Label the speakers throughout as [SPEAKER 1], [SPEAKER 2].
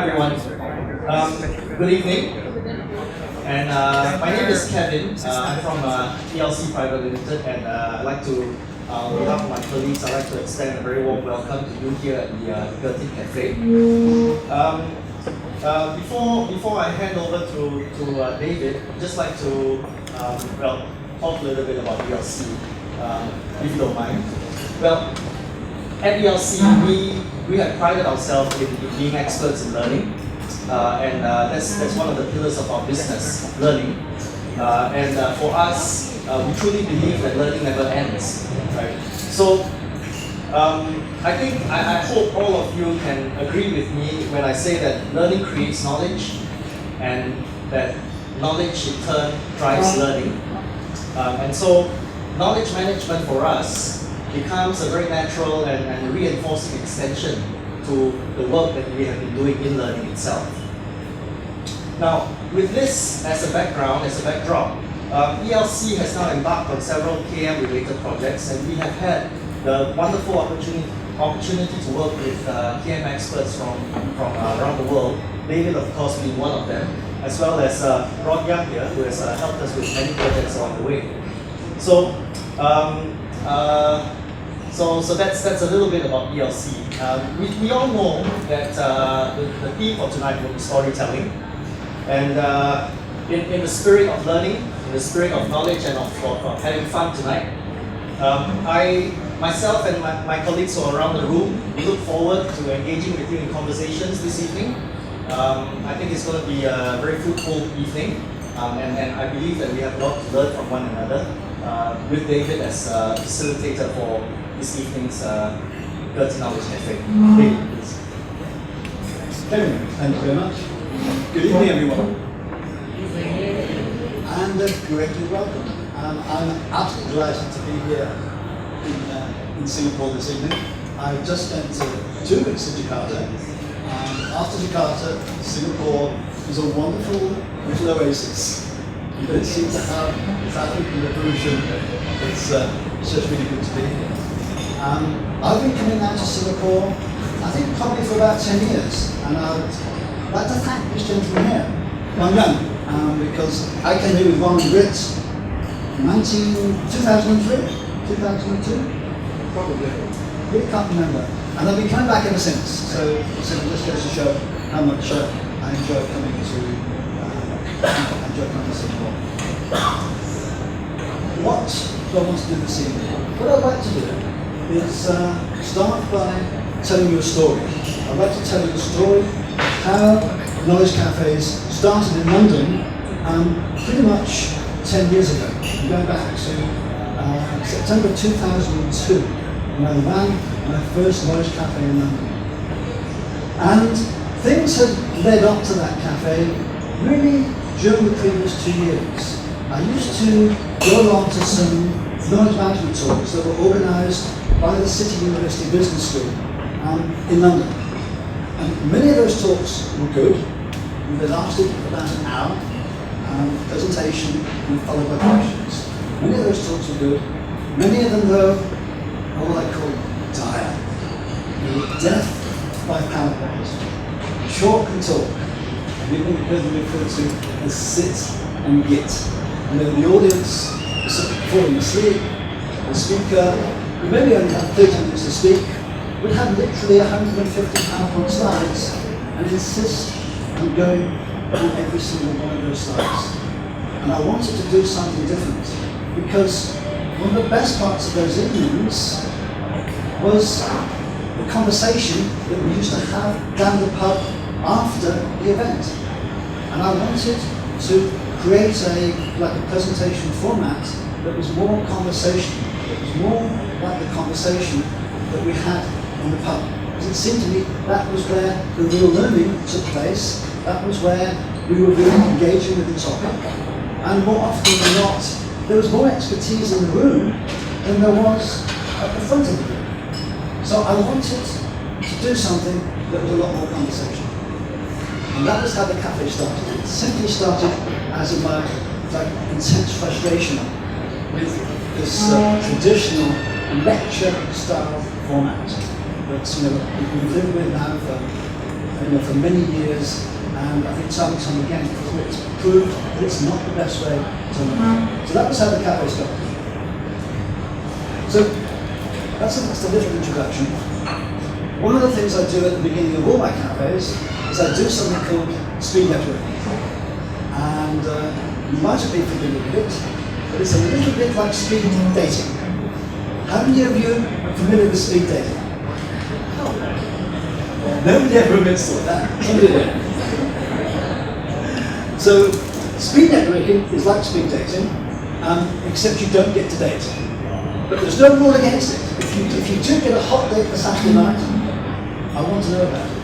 [SPEAKER 1] everyone. Good evening. And my name is Kevin. I'm from ELC Private Limited, and I'd like to, on behalf of my colleagues, I'd like to extend a very warm welcome to you here at the Gurteen Cafe. Before I hand over to David, I'd just like to talk a little bit about ELC, if you don't mind. Well, at ELC, we have prided ourselves in being experts in learning, and that's one of the pillars of our business, learning. And for us, we truly believe that learning never ends, right? So I hope all of you can agree with me when I say that learning creates knowledge, and that knowledge in turn drives learning. And so knowledge management for us becomes a very natural and reinforcing extension to the work that we have been doing in learning itself. Now, with this as a background, as a backdrop, ELC has now embarked on several KM-related projects, and we have had the wonderful opportunity to work with KM experts from around the world, David, of course, being one of them, as well as Rod Young here, who has helped us with many projects along the way. So, so that's a little bit about ELC. We all know that the theme for tonight will be storytelling, and in the spirit of learning, in the spirit of knowledge and of having fun tonight, myself and my colleagues who are around the room, we look forward to engaging with you in conversations this evening. I think it's going to be a very fruitful evening, and I believe that we have a lot to learn from one another, with David as facilitator for this evening's Gurteen Knowledge Cafe. David, please.
[SPEAKER 2] Kevin, thank you very much. Good evening, everyone. And greatly welcome. I'm absolutely delighted to be here in Singapore this evening. I just spent 2 weeks in Jakarta. After Jakarta, Singapore is a wonderful little oasis. You don't seem to have traffic and pollution. It's just really good to be here. I've been coming out to Singapore, I think probably for about 10 years, and I'd like to thank this gentleman here, Wang Yang, because I came here with Ron and Grit in 2003, 2002, probably. Really can't remember. And I've been coming back ever since. So this goes to show how much I enjoy coming to Singapore. What do I want to do this evening? What I'd like to do is start by telling you a story. I'd like to tell you the story how knowledge cafes started in London pretty much 10 years ago. I'm going back to September 2002, when I ran my first knowledge cafe in London. And things had led up to that cafe really during the previous 2 years. I used to go along to some knowledge management talks that were organised by the City University Business School in London. And many of those talks were good. They lasted about an hour, presentation and followed by questions. Many of those talks were good. Many of them, though, are what I call dire. Death by PowerPoint. Chalk and talk. People heard them referred to as sit and git. And then the audience is falling asleep. The speaker, who maybe only had 30 minutes to speak, would have literally 150 PowerPoint slides and insist on going on every single one of those slides. And I wanted to do something different, because one of the best parts of those evenings was the conversation that we used to have down the pub after the event. And I wanted to create a presentation format that was more conversational, that was more like the conversation that we had in the pub. Because it seemed to me that was where the real learning took place, that was where we were really engaging with the topic. And more often than not, there was more expertise in the room than there was at the front of the room. So I wanted to do something that was a lot more conversation. And that was how the cafe started. It simply started as my intense frustration with this traditional lecture-style format that we've lived with now for for many years, and I think time and time again it's proved that it's not the best way to learn. So that was how the cafe started. So that's a little introduction. One of the things I do at the beginning of all my cafes is I do something called speed networking. And you might have been familiar with it, but it's a little bit like speed dating. How many of you are familiar with speed dating? Nobody ever admits to that. Somebody did. So, speed networking is like speed dating, except you don't get to date. But there's no rule against it. If you do get a hot date for Saturday night, I want to know about it.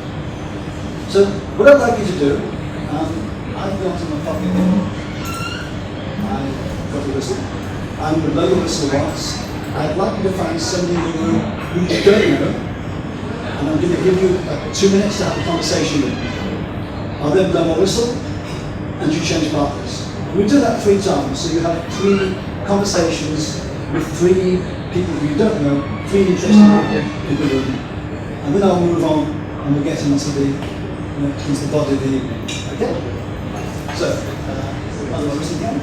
[SPEAKER 2] So, what I'd like you to do, I've got in my pocket here, I've got a whistle. I'm going to blow the whistle once. I'd like you to find somebody in the room who you don't know, and I'm going to give you 2 minutes to have a conversation with them. I'll then blow my whistle, and you change partners. We do that 3 times, so you have 3 conversations with 3 people who you don't know, 3 interesting people in the room, and then I'll move on, and we'll get into the body of the evening. Okay? So, I'll whistle again.